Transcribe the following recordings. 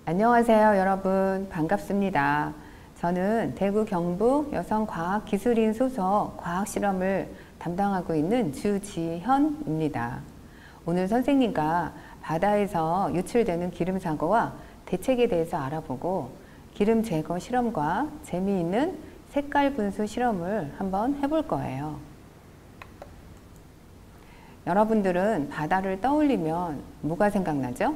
안녕하세요, 여러분. 반갑습니다. 저는 대구 경북 여성과학기술인 소속 과학실험을 담당하고 있는 주지현입니다. 오늘 선생님과 바다에서 유출되는 기름 사고와 대책에 대해서 알아보고 기름 제거 실험과 재미있는 색깔 분수 실험을 한번 해볼 거예요. 여러분들은 바다를 떠올리면 뭐가 생각나죠?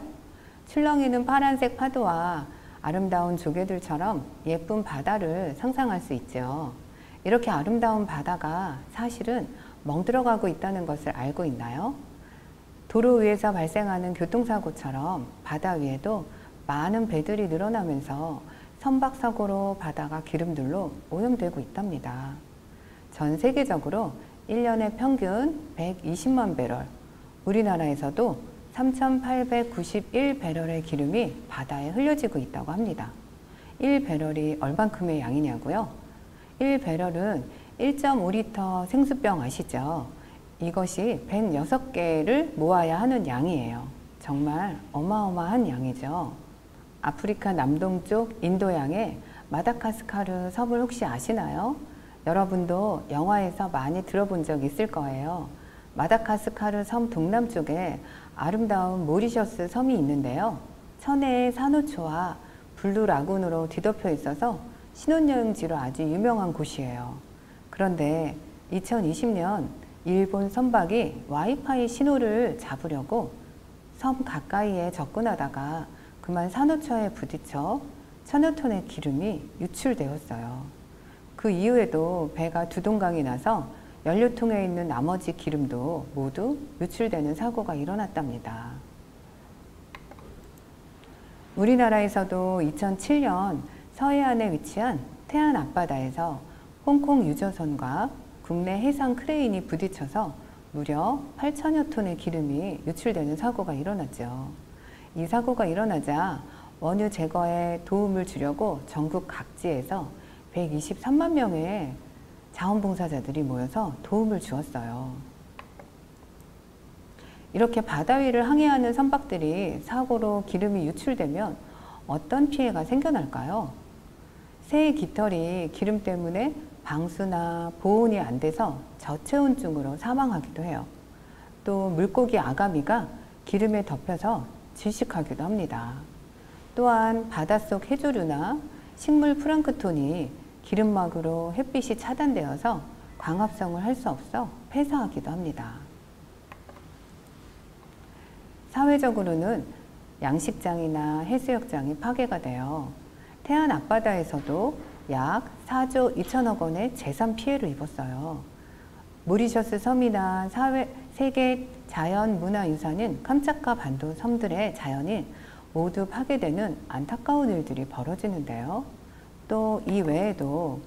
출렁이는 파란색 파도와 아름다운 조개들처럼 예쁜 바다를 상상할 수 있죠. 이렇게 아름다운 바다가 사실은 멍들어가고 있다는 것을 알고 있나요? 도로 위에서 발생하는 교통사고처럼 바다 위에도 많은 배들이 늘어나면서 선박사고로 바다가 기름들로 오염되고 있답니다. 전 세계적으로 1년에 평균 120만 배럴, 우리나라에서도 3,891배럴의 기름이 바다에 흘려지고 있다고 합니다. 1배럴이 얼만큼의 양이냐고요? 1배럴은 1.5리터 생수병 아시죠? 이것이 106개를 모아야 하는 양이에요. 정말 어마어마한 양이죠. 아프리카 남동쪽 인도양의 마다가스카르 섬을 혹시 아시나요? 여러분도 영화에서 많이 들어본 적 있을 거예요. 마다가스카르 섬 동남쪽에 아름다운 모리셔스 섬이 있는데요. 천혜의 산호초와 블루 라군으로 뒤덮여 있어서 신혼여행지로 아주 유명한 곳이에요. 그런데 2020년 일본 선박이 와이파이 신호를 잡으려고 섬 가까이에 접근하다가 그만 산호초에 부딪혀 1000여톤의 기름이 유출되었어요. 그 이후에도 배가 두동강이 나서 연료통에 있는 나머지 기름도 모두 유출되는 사고가 일어났답니다. 우리나라에서도 2007년 서해안에 위치한 태안 앞바다에서 홍콩 유조선과 국내 해상 크레인이 부딪혀서 무려 8천여 톤의 기름이 유출되는 사고가 일어났죠. 이 사고가 일어나자 원유 제거에 도움을 주려고 전국 각지에서 123만 명의 자원봉사자들이 모여서 도움을 주었어요. 이렇게 바다 위를 항해하는 선박들이 사고로 기름이 유출되면 어떤 피해가 생겨날까요? 새의 깃털이 기름 때문에 방수나 보온이 안 돼서 저체온증으로 사망하기도 해요. 또 물고기 아가미가 기름에 덮여서 질식하기도 합니다. 또한 바닷속 해조류나 식물 플랑크톤이 기름막으로 햇빛이 차단되어서 광합성을 할 수 없어 폐사하기도 합니다. 사회적으로는 양식장이나 해수욕장이 파괴가 되어 태안 앞바다에서도 약 4조 2천억 원의 재산 피해를 입었어요. 모리셔스 섬이나 세계 자연문화유산인 캄차카 반도 섬들의 자연이 모두 파괴되는 안타까운 일들이 벌어지는데요. 또 이 외에도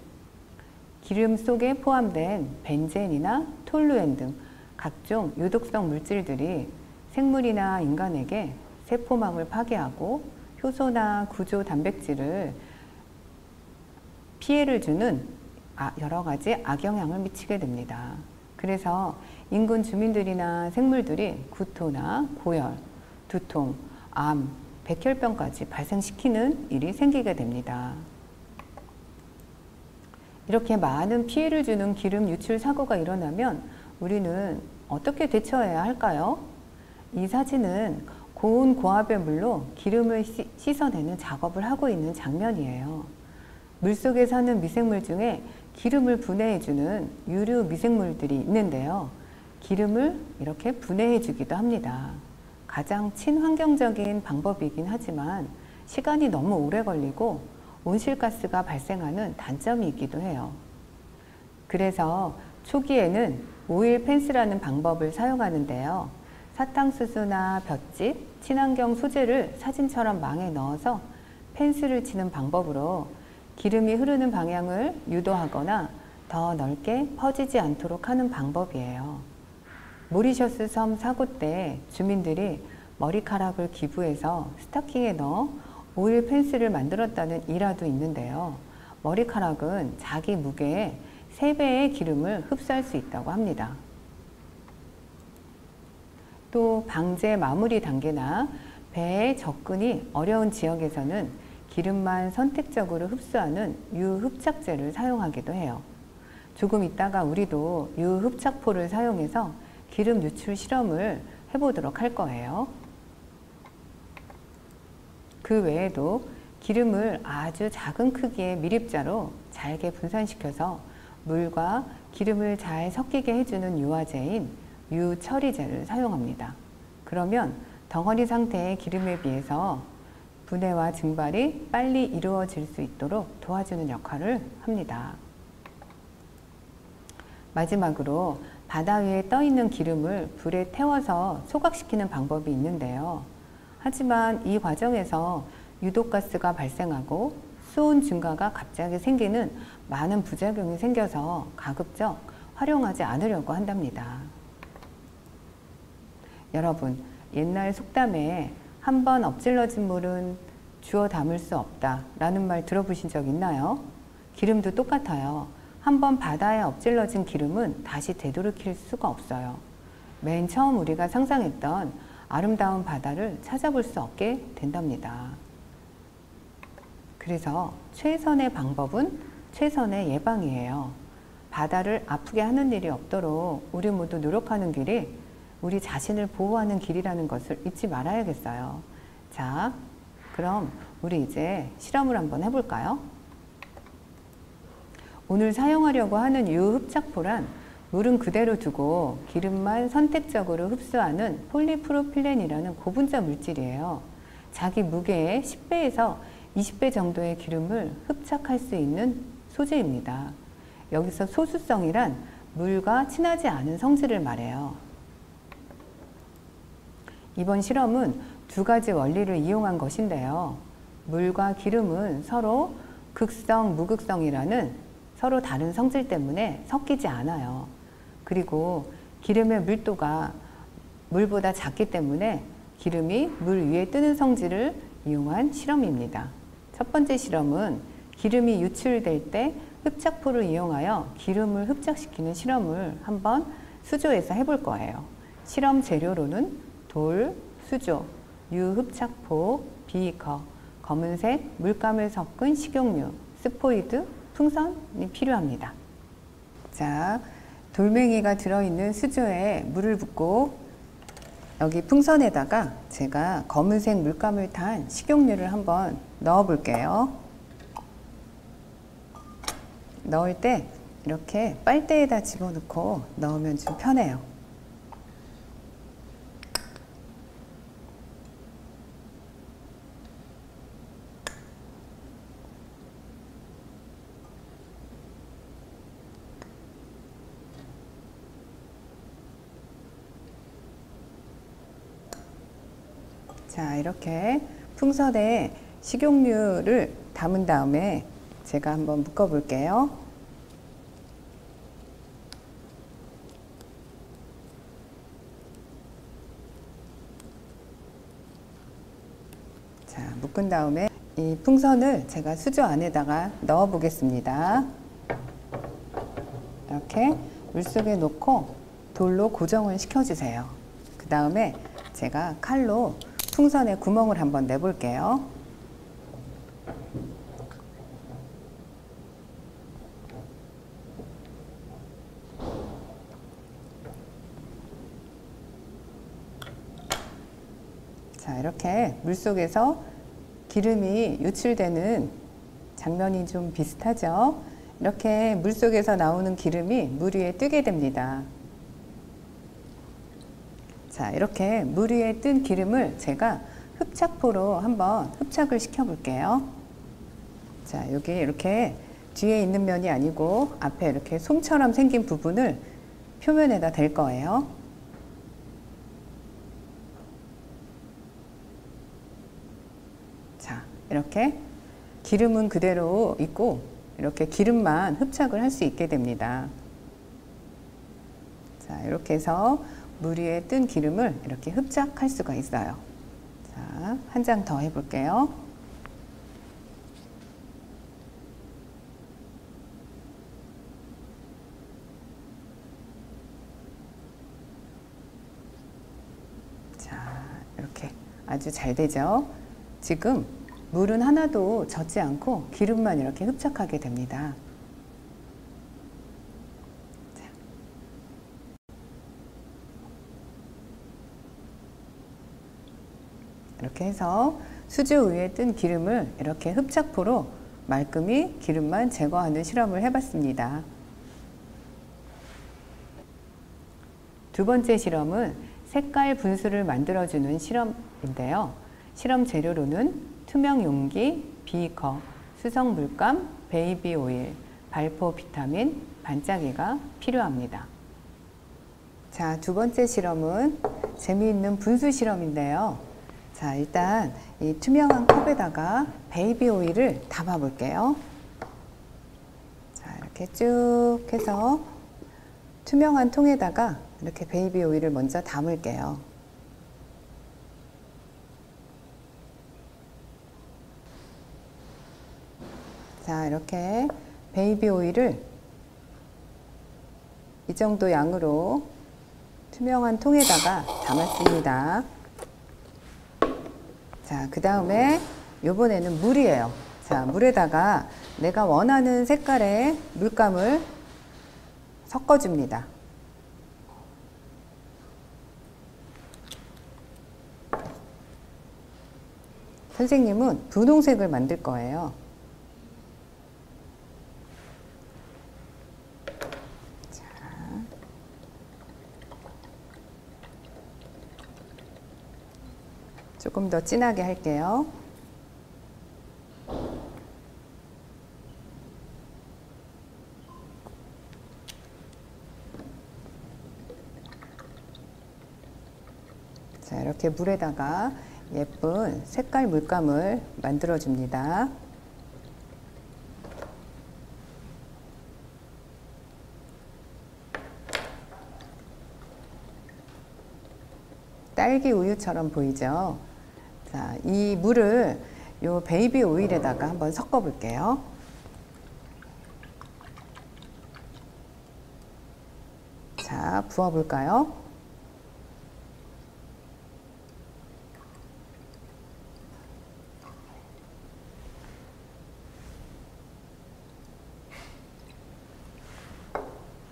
기름 속에 포함된 벤젠이나 톨루엔 등 각종 유독성 물질들이 생물이나 인간에게 세포망을 파괴하고 효소나 구조 단백질을 피해를 주는 여러 가지 악영향을 미치게 됩니다. 그래서 인근 주민들이나 생물들이 구토나 고열, 두통, 암, 백혈병까지 발생시키는 일이 생기게 됩니다. 이렇게 많은 피해를 주는 기름 유출 사고가 일어나면 우리는 어떻게 대처해야 할까요? 이 사진은 고온 고압의 물로 기름을 씻어내는 작업을 하고 있는 장면이에요. 물속에 사는 미생물 중에 기름을 분해해주는 유류 미생물들이 있는데요. 기름을 이렇게 분해해주기도 합니다. 가장 친환경적인 방법이긴 하지만 시간이 너무 오래 걸리고 온실가스가 발생하는 단점이 있기도 해요. 그래서 초기에는 오일 펜스라는 방법을 사용하는데요. 사탕수수나 볏짚, 친환경 소재를 사진처럼 망에 넣어서 펜스를 치는 방법으로 기름이 흐르는 방향을 유도하거나 더 넓게 퍼지지 않도록 하는 방법이에요. 모리셔스 섬 사고 때 주민들이 머리카락을 기부해서 스타킹에 넣어 오일 펜스를 만들었다는 일화도 있는데요. 머리카락은 자기 무게의 3배의 기름을 흡수할 수 있다고 합니다. 또 방제 마무리 단계나 배의 접근이 어려운 지역에서는 기름만 선택적으로 흡수하는 유흡착제를 사용하기도 해요. 조금 있다가 우리도 유흡착포를 사용해서 기름 유출 실험을 해보도록 할 거예요. 그 외에도 기름을 아주 작은 크기의 밀입자로 잘게 분산시켜서 물과 기름을 잘 섞이게 해주는 유화제인 유처리제를 사용합니다. 그러면 덩어리 상태의 기름에 비해서 분해와 증발이 빨리 이루어질 수 있도록 도와주는 역할을 합니다. 마지막으로 바다 위에 떠 있는 기름을 불에 태워서 소각시키는 방법이 있는데요. 하지만 이 과정에서 유독가스가 발생하고 수온 증가가 갑자기 생기는 많은 부작용이 생겨서 가급적 활용하지 않으려고 한답니다. 여러분, 옛날 속담에 한 번 엎질러진 물은 주워 담을 수 없다 라는 말 들어보신 적 있나요? 기름도 똑같아요. 한 번 바다에 엎질러진 기름은 다시 되돌이킬 수가 없어요. 맨 처음 우리가 상상했던 아름다운 바다를 찾아볼 수 없게 된답니다. 그래서 최선의 방법은 최선의 예방이에요. 바다를 아프게 하는 일이 없도록 우리 모두 노력하는 길이 우리 자신을 보호하는 길이라는 것을 잊지 말아야겠어요. 자, 그럼 우리 이제 실험을 한번 해볼까요? 오늘 사용하려고 하는 유흡착포란 물은 그대로 두고 기름만 선택적으로 흡수하는 폴리프로필렌이라는 고분자 물질이에요. 자기 무게의 10배에서 20배 정도의 기름을 흡착할 수 있는 소재입니다. 여기서 소수성이란 물과 친하지 않은 성질을 말해요. 이번 실험은 두 가지 원리를 이용한 것인데요. 물과 기름은 서로 극성, 무극성이라는 서로 다른 성질 때문에 섞이지 않아요. 그리고 기름의 밀도가 물보다 작기 때문에 기름이 물 위에 뜨는 성질을 이용한 실험입니다. 첫 번째 실험은 기름이 유출될 때 흡착포를 이용하여 기름을 흡착시키는 실험을 한번 수조에서 해볼 거예요. 실험 재료로는 돌, 수조, 유흡착포, 비커, 검은색 물감을 섞은 식용유, 스포이드, 풍선이 필요합니다. 자, 돌멩이가 들어있는 수조에 물을 붓고 여기 풍선에다가 제가 검은색 물감을 탄 식용유를 한번 넣어 볼게요. 넣을 때 이렇게 빨대에다 집어넣고 넣으면 좀 편해요. 자, 이렇게 풍선에 식용유를 담은 다음에 제가 한번 묶어 볼게요. 자, 묶은 다음에 이 풍선을 제가 수조 안에다가 넣어 보겠습니다. 이렇게 물속에 놓고 돌로 고정을 시켜주세요. 그 다음에 제가 칼로 풍선에 구멍을 한번 내볼게요. 자, 이렇게 물속에서 기름이 유출되는 장면이 좀 비슷하죠? 이렇게 물속에서 나오는 기름이 물 위에 뜨게 됩니다. 자, 이렇게 물 위에 뜬 기름을 제가 흡착포로 한번 흡착을 시켜 볼게요. 자, 여기 이렇게 뒤에 있는 면이 아니고 앞에 이렇게 솜처럼 생긴 부분을 표면에다 댈 거예요. 자, 이렇게 기름은 그대로 있고 이렇게 기름만 흡착을 할 수 있게 됩니다. 자, 이렇게 해서 물 위에 뜬 기름을 이렇게 흡착할 수가 있어요. 자, 한 장 더 해볼게요. 자, 이렇게 아주 잘 되죠. 지금 물은 하나도 젖지 않고 기름만 이렇게 흡착하게 됩니다. 이렇게 해서 수저 위에 뜬 기름을 이렇게 흡착포로 말끔히 기름만 제거하는 실험을 해봤습니다. 두 번째 실험은 색깔 분수를 만들어주는 실험인데요. 실험 재료로는 투명 용기, 비커, 수성 물감, 베이비 오일, 발포 비타민, 반짝이가 필요합니다. 자, 두 번째 실험은 재미있는 분수 실험인데요. 자, 일단 이 투명한 컵에다가 베이비 오일을 담아 볼게요. 자, 이렇게 쭉 해서 투명한 통에다가 이렇게 베이비 오일을 먼저 담을게요. 자, 이렇게 베이비 오일을 이 정도 양으로 투명한 통에다가 담았습니다. 자, 그 다음에 요번에는 물이에요. 자, 물에다가 내가 원하는 색깔의 물감을 섞어줍니다. 선생님은 분홍색을 만들 거예요. 자, 조금 더 진하게 할게요. 자, 이렇게 물에다가 예쁜 색깔 물감을 만들어 줍니다. 딸기 우유처럼 보이죠? 자, 이 물을 요 베이비 오일에다가 한번 섞어 볼게요. 자, 부어 볼까요?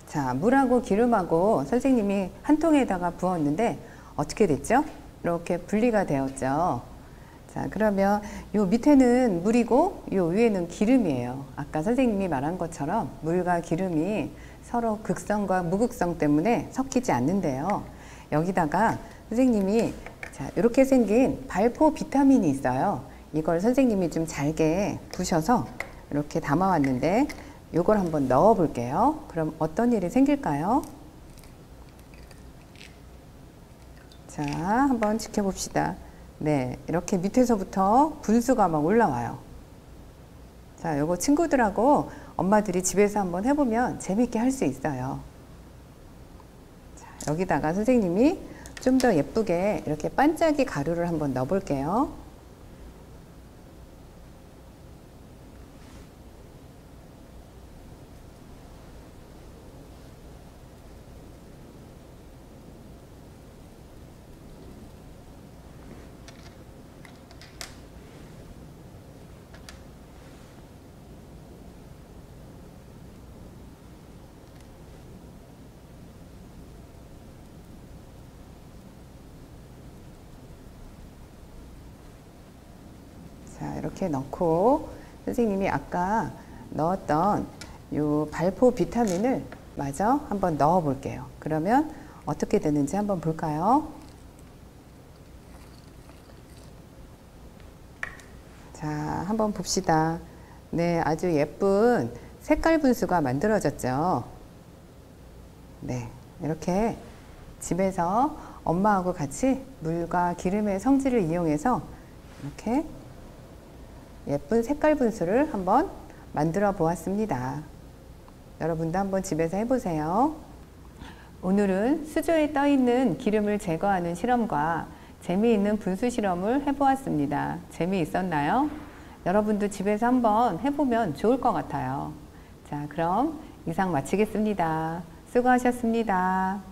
자, 물하고 기름하고 선생님이 한 통에다가 부었는데 어떻게 됐죠? 이렇게 분리가 되었죠. 자, 그러면 요 밑에는 물이고 요 위에는 기름이에요. 아까 선생님이 말한 것처럼 물과 기름이 서로 극성과 무극성 때문에 섞이지 않는데요. 여기다가 선생님이 자, 이렇게 생긴 발포 비타민이 있어요. 이걸 선생님이 좀 잘게 부셔서 이렇게 담아왔는데 요걸 한번 넣어 볼게요. 그럼 어떤 일이 생길까요? 자, 한번 지켜봅시다. 네, 이렇게 밑에서부터 분수가 막 올라와요. 자, 요거 친구들하고 엄마들이 집에서 한번 해보면 재밌게 할 수 있어요. 자, 여기다가 선생님이 좀 더 예쁘게 이렇게 반짝이 가루를 한번 넣어 볼게요. 자, 이렇게 넣고 선생님이 아까 넣었던 요 발포 비타민을 마저 한번 넣어 볼게요. 그러면 어떻게 되는지 한번 볼까요? 자, 한번 봅시다. 네, 아주 예쁜 색깔 분수가 만들어졌죠. 네, 이렇게 집에서 엄마하고 같이 물과 기름의 성질을 이용해서 이렇게 예쁜 색깔 분수를 한번 만들어 보았습니다. 여러분도 한번 집에서 해보세요. 오늘은 수조에 떠 있는 기름을 제거하는 실험과 재미있는 분수 실험을 해보았습니다. 재미있었나요? 여러분도 집에서 한번 해보면 좋을 것 같아요. 자, 그럼 이상 마치겠습니다. 수고하셨습니다.